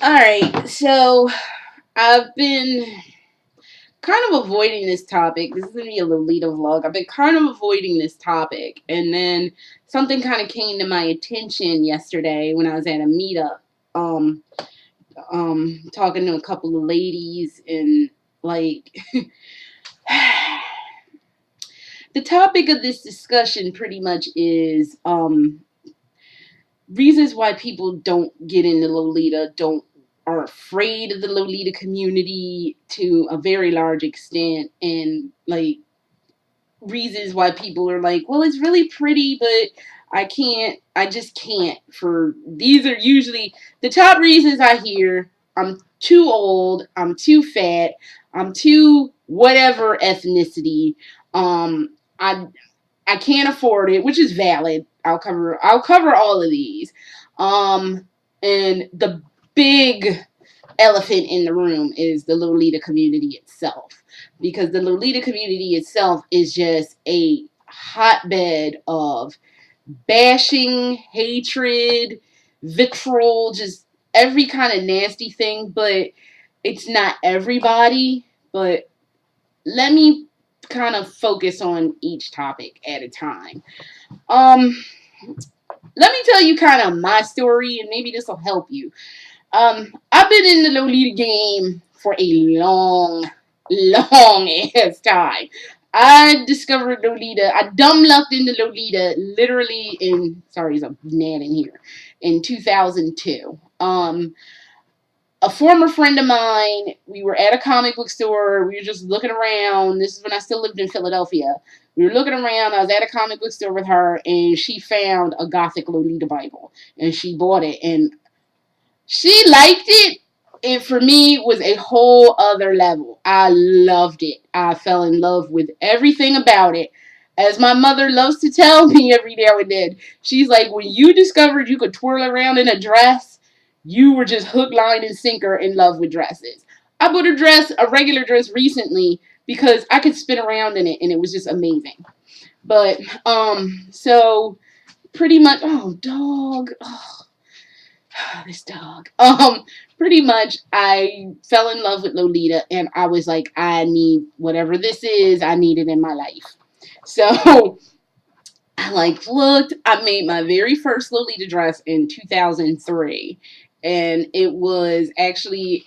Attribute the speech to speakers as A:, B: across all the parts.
A: Alright, so I've been kind of avoiding this topic. This is going to be a Lolita vlog. I've been kind of avoiding this topic. And then something kind of came to my attention yesterday when I was at a meetup. Um, Talking to a couple of ladies and like the topic of this discussion pretty much is reasons why people don't get into Lolita, don't are afraid of the Lolita community to a very large extent, and like reasons why people are like, well, it's really pretty, but I just can't. For these are usually the top reasons I hear. I'm too old, I'm too fat, I'm too whatever ethnicity. Um, I I can't afford it, which is valid. I'll cover all of these. Um, and the big elephant in the room is the Lolita community itself, because the Lolita community itself is just a hotbed of bashing, hatred, vitriol, just every kind of nasty thing. But it's not everybody. But let me kind of focus on each topic at a time. Um, Let me tell you kind of my story, and maybe this will help you. I've been in the Lolita game for a long ass time. I discovered Lolita. I dumb lucked into Lolita literally in, sorry, there's a gnat in here, in 2002. A former friend of mine, we were at a comic book store. We were just looking around. This is when I still lived in Philadelphia. We were looking around. I was at a comic book store with her, and she found a Gothic Lolita Bible, and she bought it. And she liked it. It for me was a whole other level. I loved it. I fell in love with everything about it. As my mother loves to tell me every now and then, she's like, when you discovered you could twirl around in a dress, you were just hook, line, and sinker in love with dresses. I bought a regular dress recently because I could spin around in it and it was just amazing. But so pretty much, oh dog, oh, this dog. Pretty much I fell in love with Lolita and I was like, I need whatever this is, I need it in my life. So I like looked, I made my very first Lolita dress in 2003. And it was actually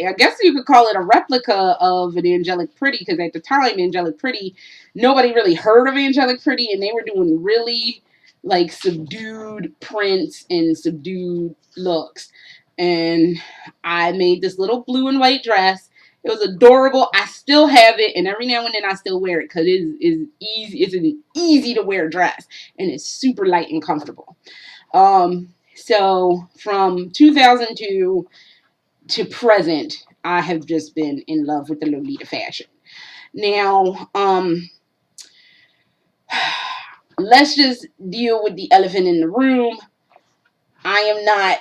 A: I guess you could call it a replica of an Angelic Pretty, because at the time, Angelic Pretty, nobody really heard of Angelic Pretty, and they were doing really like subdued prints and subdued looks. And I made this little blue and white dress. It was adorable. I still have it, and every now and then I still wear it because it is easy. It's an easy to wear dress, and it's super light and comfortable. So from 2002 to present, I have just been in love with the Lolita fashion. Now, let's just deal with the elephant in the room. I am not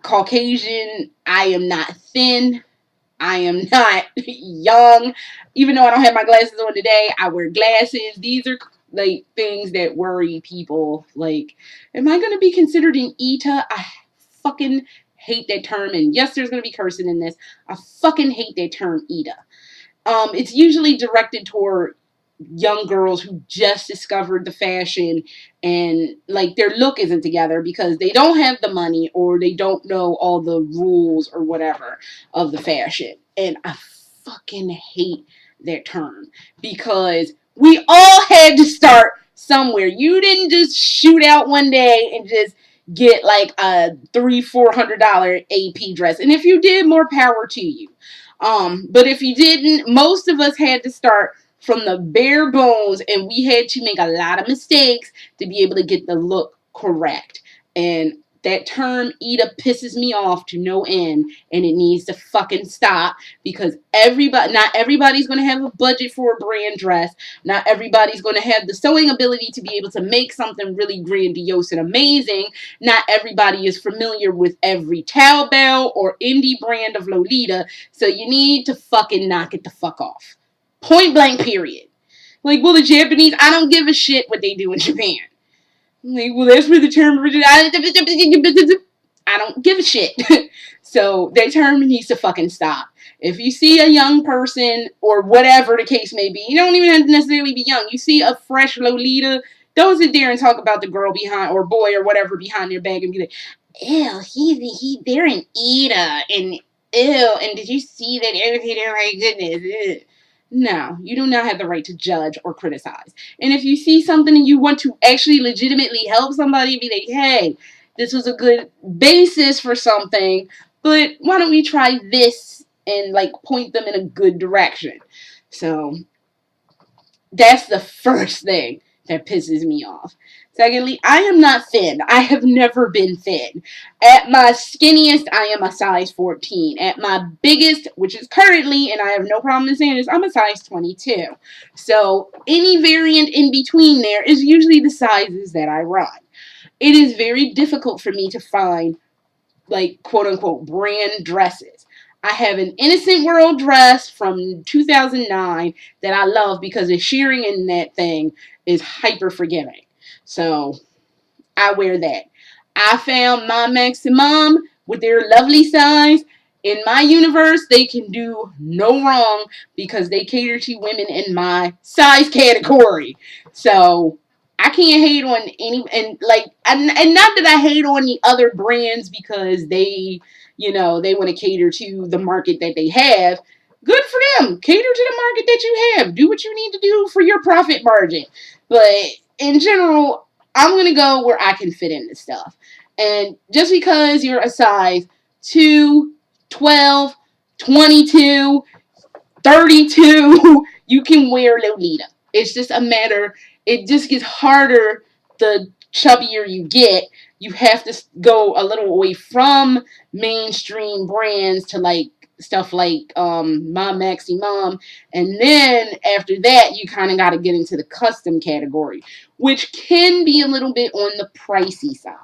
A: Caucasian. I am not thin. I am not young. Even though I don't have my glasses on today, I wear glasses. These are like things that worry people. Like, am I going to be considered an ETA? I fucking hate that term. And yes, there's going to be cursing in this. I fucking hate that term ETA. It's usually directed toward young girls who just discovered the fashion and like their look isn't together because they don't have the money or they don't know all the rules or whatever of the fashion. And I fucking hate that term because we all had to start somewhere. You didn't just shoot out one day and just get like a $300-400 AP dress. And if you did, more power to you. But if you didn't, most of us had to start from the bare bones, and we had to make a lot of mistakes to be able to get the look correct. And that term "Eda" pisses me off to no end, and it needs to fucking stop because not everybody's going to have a budget for a brand dress. Not everybody's going to have the sewing ability to be able to make something really grandiose and amazing. Not everybody is familiar with every Taobao or indie brand of Lolita, so you need to fucking knock it the fuck off. Point blank, period. Like, well, the Japanese, I don't give a shit what they do in Japan. Like, well, that's where the term originated. I I don't give a shit. So that term needs to fucking stop. If you see a young person or whatever the case may be, you don't even have to necessarily be young. You see a fresh Lolita, don't sit there and talk about the girl behind or boy or whatever behind their back and be like, ew, they're an eater and ew, and did you see that everything? Oh my goodness. Ew. No, you do not have the right to judge or criticize. And if you see something and you want to actually legitimately help somebody, be like, hey, this was a good basis for something, but why don't we try this and like point them in a good direction? So that's the first thing that pisses me off. Secondly, I am not thin. I have never been thin. At my skinniest, I am a size 14. At my biggest, which is currently, and I have no problem in saying this, I'm a size 22. So any variant in between there is usually the sizes that I run. It is very difficult for me to find, like, quote unquote, brand dresses. I have an Innocent World dress from 2009 that I love because the shearing in that thing is hyper forgiving. So I wear that. I found my maximum with their lovely size. In my universe, they can do no wrong because they cater to women in my size category. So I can't hate on any and not that I hate on the other brands because they want to cater to the market that they have. Good for them. Cater to the market that you have. Do what you need to do for your profit margin. But in general, I'm going to go where I can fit into stuff. And just because you're a size 2, 12, 22, 32, you can wear Lolita. It's just a matter, it just gets harder the chubbier you get. You have to go a little away from mainstream brands to like stuff like My Maxi Mom, and then after that you kind of got to get into the custom category, which can be a little bit on the pricey side.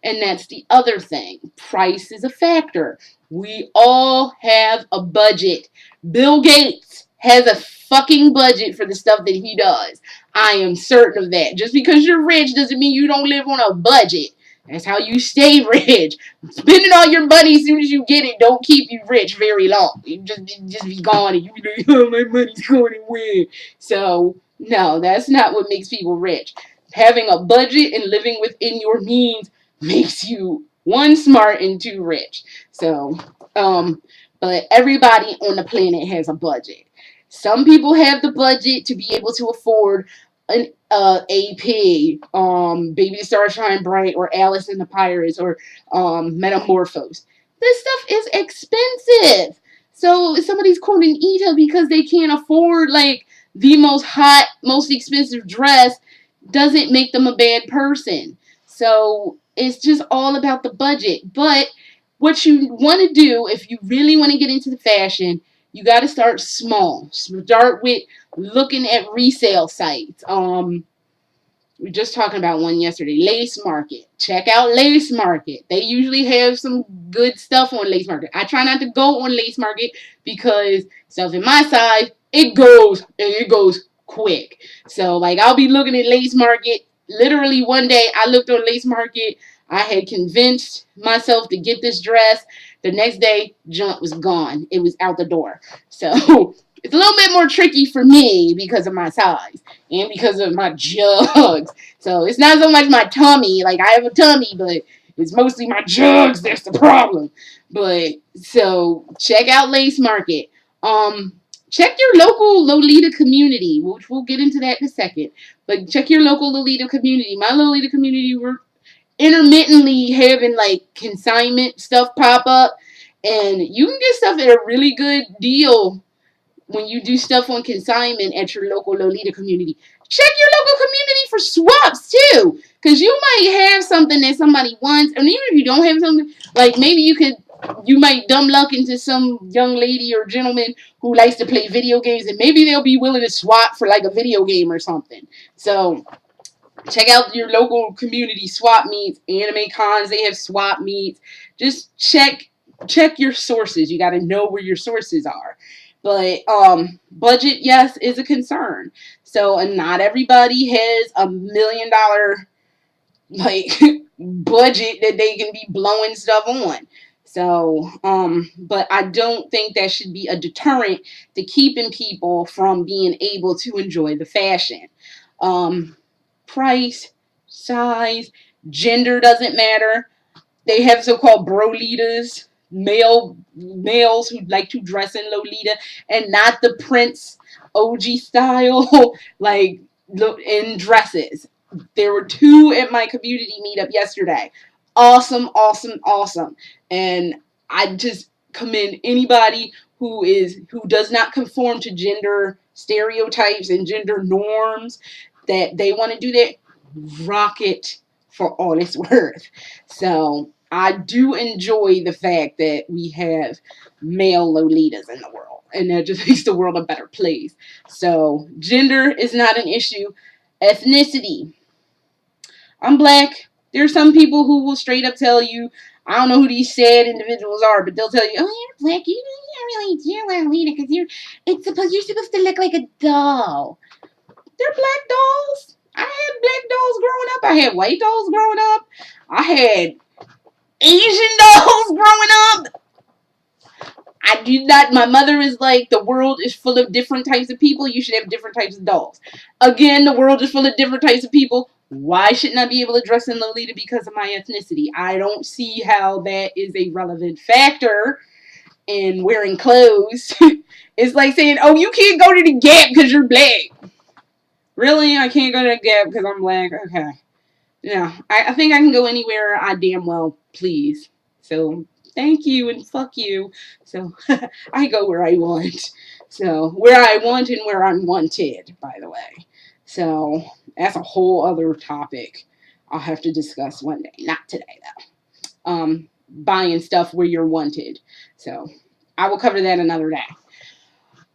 A: And that's the other thing. Price is a factor. We all have a budget. Bill Gates has a fucking budget for the stuff that he does. I am certain of that. Just because you're rich doesn't mean you don't live on a budget. That's how you stay rich. Spending all your money as soon as you get it don't keep you rich very long. You just be gone and you be like, oh, my money's going away. So, no, that's not what makes people rich. Having a budget and living within your means makes you, one, smart and two, rich. So, but everybody on the planet has a budget. Some people have the budget to be able to afford an AP, Baby the Star Shine Bright, or Alice and the Pirates, or Metamorphose. This stuff is expensive. So if somebody's quoting Ita because they can't afford like the most hot, most expensive dress, doesn't make them a bad person. So it's just all about the budget. But what you want to do if you really want to get into the fashion, you got to start small. Start with looking at resale sites. We were just talking about one yesterday, Lace Market. Check out Lace Market. They usually have some good stuff on Lace Market. I try not to go on Lace Market because stuff in my size, it goes quick. So like I'll be looking at Lace Market. Literally one day I looked on Lace Market. I had convinced myself to get this dress. The next day, junk was gone. It was out the door. So it's a little bit more tricky for me because of my size and because of my jugs. So it's not so much my tummy. Like I have a tummy, but it's mostly my jugs. That's the problem. But so check out Lace Market. Check your local Lolita community, which we'll get into that in a second. But check your local Lolita community. My Lolita community, we're intermittently having like consignment stuff pop up, and you can get stuff at a really good deal when you do stuff on consignment at your local Lolita community. Check your local community for swaps too, because you might have something that somebody wants, and even if you don't have something, like maybe you might dumb luck into some young lady or gentleman who likes to play video games, and maybe they'll be willing to swap for like a video game or something. So check out your local community swap meets, anime cons, they have swap meets. Just check your sources. You got to know where your sources are. But budget, yes, is a concern. So, and not everybody has $1 million like budget that they can be blowing stuff on. So, but I don't think that should be a deterrent to keeping people from being able to enjoy the fashion. Um, Price, size, gender doesn't matter. They have so-called brolitas, males who like to dress in Lolita and not the Prince OG style, like in dresses. There were two at my community meetup yesterday. Awesome, awesome, awesome. And I just commend anybody who does not conform to gender stereotypes and gender norms that they want to do that. Rock it for all it's worth. So I do enjoy the fact that we have male Lolitas in the world, and that just makes the world a better place. So gender is not an issue. Ethnicity. I'm black. There are some people who will straight up tell you, I don't know who these sad individuals are, but they'll tell you, oh, you're black. You don't really do Lolita because you're supposed to look like a doll. They're black dolls. I had black dolls growing up. I had white dolls growing up. I had Asian dolls growing up. I do not. My mother is like, the world is full of different types of people. You should have different types of dolls. Again, the world is full of different types of people. Why shouldn't I be able to dress in Lolita because of my ethnicity? I don't see how that is a relevant factor in wearing clothes. It's like saying, oh, you can't go to the Gap because you're black. Really? I can't go to the Gap because I'm black? Okay. No, I think I can go anywhere I damn well please. So thank you and fuck you. So I go where I want. So where I want and where I'm wanted, by the way. So that's a whole other topic I'll have to discuss one day. Not today though. Buying stuff where you're wanted. So I will cover that another day.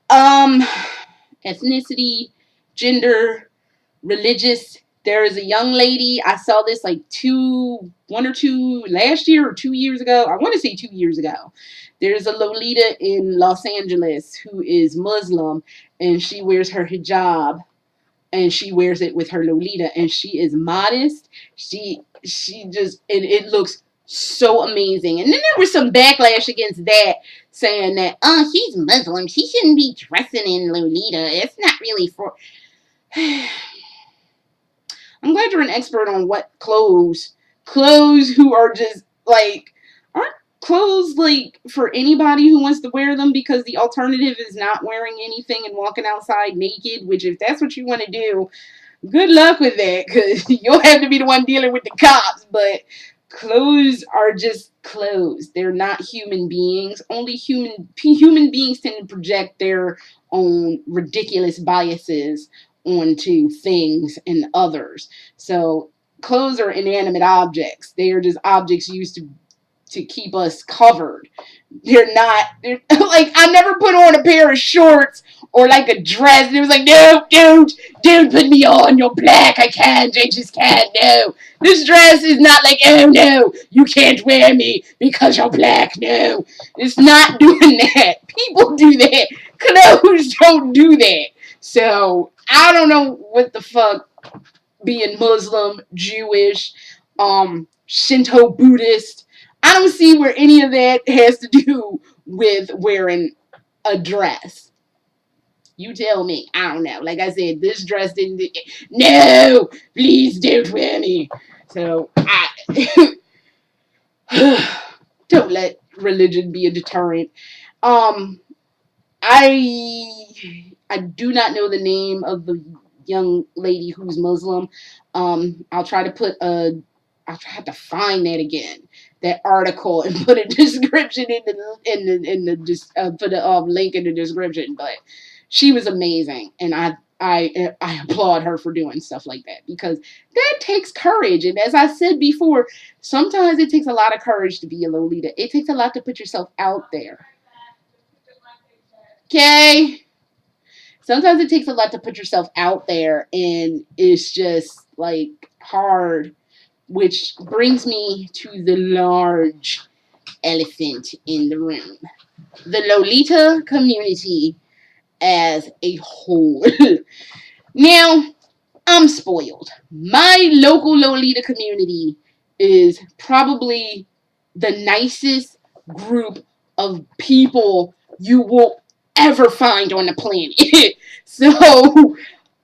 A: Um, Ethnicity, gender, religious. There is a young lady. I saw this like one or two last year or 2 years ago. I want to say 2 years ago. There's a Lolita in Los Angeles who is Muslim, and she wears her hijab, and she wears it with her Lolita, and she is modest. She just it looks so amazing. And then there was some backlash against that, saying that she's Muslim, she shouldn't be dressing in Lolita. It's not really for. I'm glad you're an expert on what clothes. Clothes who are just like, aren't clothes like for anybody who wants to wear them, because the alternative is not wearing anything and walking outside naked, which if that's what you want to do, good luck with that, because you'll have to be the one dealing with the cops. But clothes are just clothes. They're not human beings. Only human beings tend to project their own ridiculous biases onto things and others. So clothes are inanimate objects. They are just objects used to keep us covered. They're like, I never put on a pair of shorts or like a dress and it was like, no, dude, put me on. You're black. I just can't. No, this dress is not like, oh no, you can't wear me because you're black. No, it's not doing that. People do that. Clothes don't do that. So I don't know what the fuck being Muslim, Jewish, Shinto, Buddhist. I don't see where any of that has to do with wearing a dress. You tell me. I don't know. Like I said, this dress didn't. No, please don't wear me. So don't let religion be a deterrent. Um, I do not know the name of the young lady who's Muslim. I'll try to put I'll try to find that again, that article, and put a description put a link in the description. But she was amazing, and I applaud her for doing stuff like that, because that takes courage. And as I said before, sometimes it takes a lot of courage to be a Lolita. It takes a lot to put yourself out there. Okay. Sometimes it takes a lot to put yourself out there, and it's just like hard, which brings me to the large elephant in the room: the Lolita community as a whole. Now, I'm spoiled. My local Lolita community is probably the nicest group of people you will ever find on the planet. So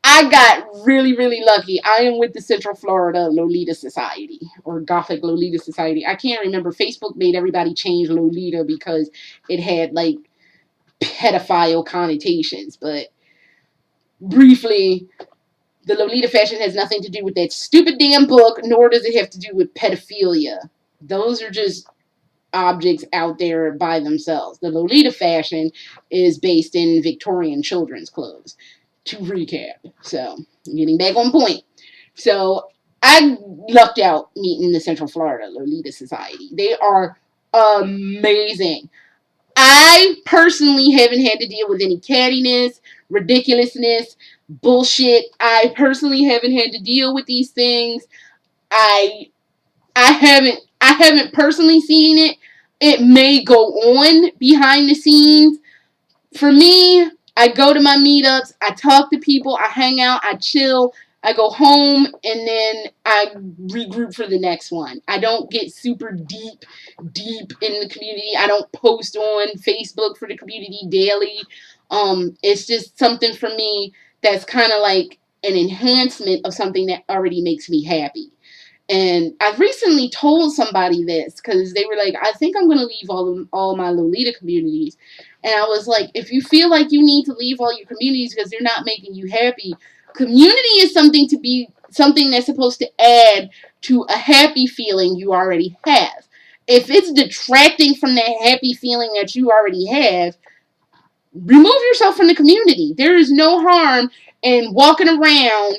A: I got really, really lucky. I am with the Central Florida Lolita Society or Gothic Lolita Society. I can't remember. Facebook made everybody change Lolita because it had like pedophile connotations. But briefly, the Lolita fashion has nothing to do with that stupid damn book, nor does it have to do with pedophilia. Those are just objects out there by themselves. The Lolita fashion is based in Victorian children's clothes. To recap. So, getting back on point. So, I lucked out meeting the Central Florida Lolita Society. They are amazing. I personally haven't had to deal with any cattiness, ridiculousness, bullshit. I personally haven't had to deal with these things. I I haven't personally seen it. It may go on behind the scenes. For me, I go to my meetups, I talk to people, I hang out, I chill, I go home, and then I regroup for the next one. I don't get super deep in the community. I don't post on Facebook for the community daily. It's just something for me that's kind of like an enhancement of something that already makes me happy. And I recently told somebody this because they were like, I think I'm going to leave all my Lolita communities. And I was like, if you feel like you need to leave all your communities because they're not making you happy, community is something that's supposed to add to a happy feeling you already have. If it's detracting from that happy feeling that you already have, remove yourself from the community. There is no harm in walking around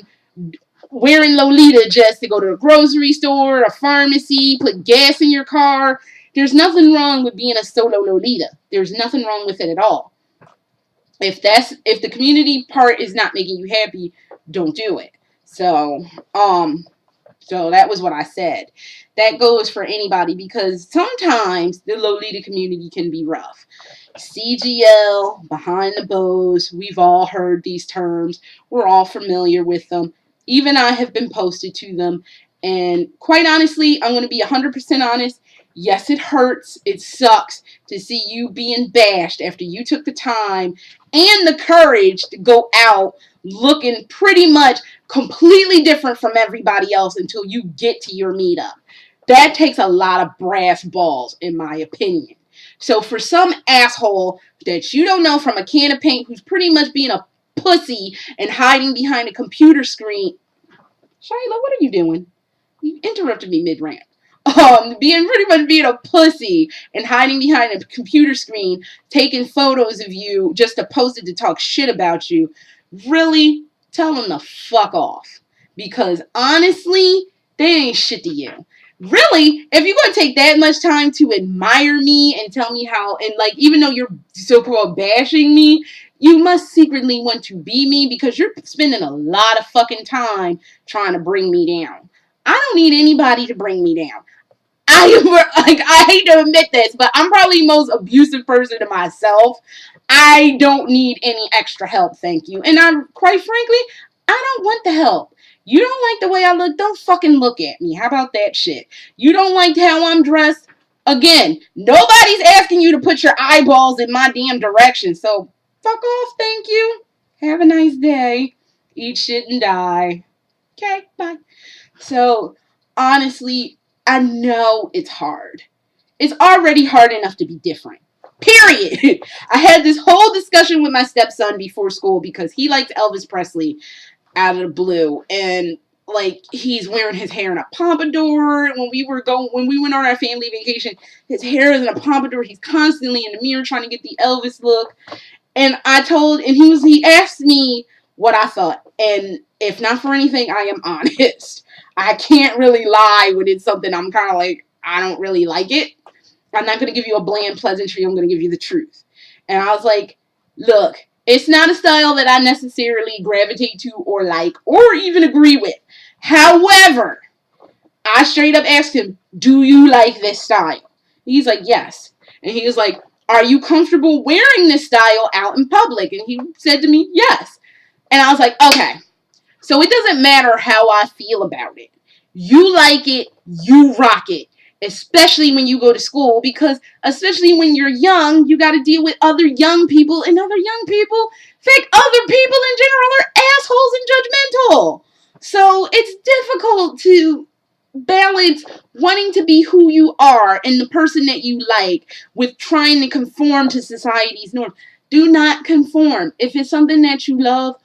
A: wearing Lolita just to go to a grocery store, a pharmacy, put gas in your car. There's nothing wrong with being a solo Lolita. There's nothing wrong with it at all. If the community part is not making you happy, don't do it. So that was what I said. That goes for anybody because sometimes the Lolita community can be rough. CGL, behind the bows, we've all heard these terms. We're all familiar with them. Even I have been posted to them. And quite honestly, I'm going to be 100% honest. Yes, it hurts. It sucks to see you being bashed after you took the time and the courage to go out looking pretty much completely different from everybody else until you get to your meetup. That takes a lot of brass balls, in my opinion. So for some asshole that you don't know from a can of paint who's pretty much being a pussy and hiding behind a computer screen, Shayla, what are you doing? You interrupted me mid-rant. Being a pussy and hiding behind a computer screen, taking photos of you just to post it to talk shit about you, really tell them to fuck off. Because honestly, they ain't shit to you. Really, if you're going to take that much time to admire me and tell me how, and like, even though you're so-called bashing me, you must secretly want to be me because you're spending a lot of fucking time trying to bring me down. I don't need anybody to bring me down. I hate to admit this, but I'm probably the most abusive person to myself. I don't need any extra help, thank you. And quite frankly, I don't want the help. You don't like the way I look, don't fucking look at me. How about that shit? You don't like how I'm dressed? Again, nobody's asking you to put your eyeballs in my damn direction. So fuck off, thank you. Have a nice day. Eat shit and die. Okay, bye. So honestly, I know it's hard. It's already hard enough to be different. Period. I had this whole discussion with my stepson before school because he likes Elvis Presley out of the blue. And like he's wearing his hair in a pompadour. When we went on our family vacation, his hair is in a pompadour. He's constantly in the mirror trying to get the Elvis look. And he asked me what I thought. And if not for anything, I am honest. I can't really lie when it's something I'm kind of like, I don't really like it. I'm not going to give you a bland pleasantry. I'm going to give you the truth. And I was like, look, it's not a style that I necessarily gravitate to or like or even agree with. However, I straight up asked him, do you like this style? He's like, yes. And he was like, are you comfortable wearing this style out in public? And he said to me, yes. And I was like, okay, So it doesn't matter how I feel about it. You like it, you rock it. Especially when you go to school, because especially when you're young, you got to deal with other young people, and other young people think other people in general are assholes and judgmental. So it's difficult to balance wanting to be who you are and the person that you like with trying to conform to society's norms. Do not conform. If it's something that you love,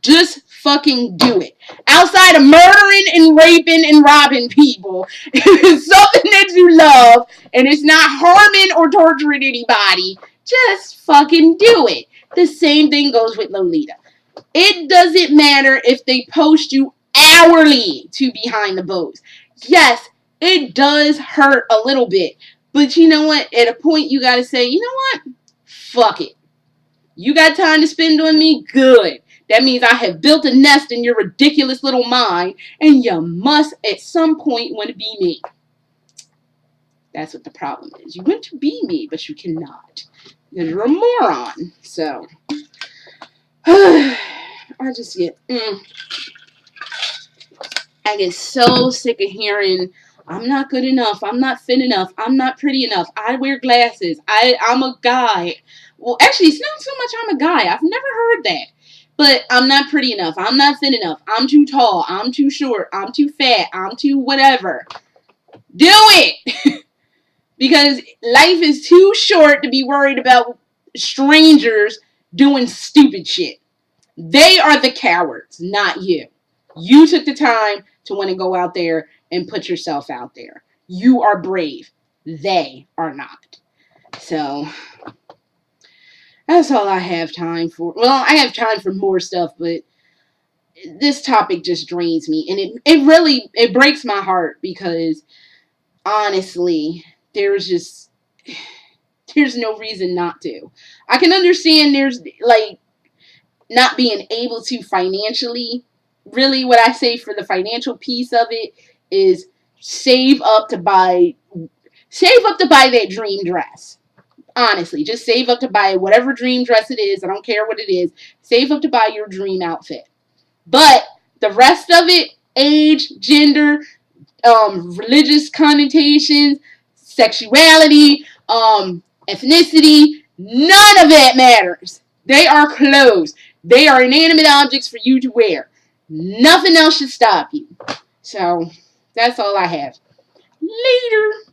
A: just fucking do it. Outside of murdering and raping and robbing people, if it's something that you love and it's not harming or torturing anybody, just fucking do it. The same thing goes with Lolita. It doesn't matter if they post you hourly to Behind the Bows. Yes, it does hurt a little bit. But you know what? At a point, you gotta say, you know what? Fuck it. You got time to spend on me? Good. That means I have built a nest in your ridiculous little mind, and you must at some point want to be me. That's what the problem is. You want to be me, but you cannot. Because you're a moron. So, I just get, I get so sick of hearing, I'm not good enough, I'm not fit enough, I'm not pretty enough, I wear glasses, I'm a guy. Well, actually, it's not so much I'm a guy. I've never heard that. But I'm not pretty enough, I'm not thin enough, I'm too tall, I'm too short, I'm too fat, I'm too whatever. Do it! Because life is too short to be worried about strangers doing stupid shit. They are the cowards, not you. You took the time to want to go out there and put yourself out there. You are brave. They are not. So, that's all I have time for. Well, I have time for more stuff, but this topic just drains me. And it really, it breaks my heart because, honestly, there's no reason not to. I can understand there's, like, not being able to financially. Really, what I say for the financial piece of it is save up to buy that dream dress. Honestly, just save up to buy whatever dream dress it is. I don't care what it is. Save up to buy your dream outfit. But the rest of it, age, gender, religious connotations, sexuality, ethnicity, none of that matters. They are clothes. They are inanimate objects for you to wear. Nothing else should stop you. So, that's all I have. Later.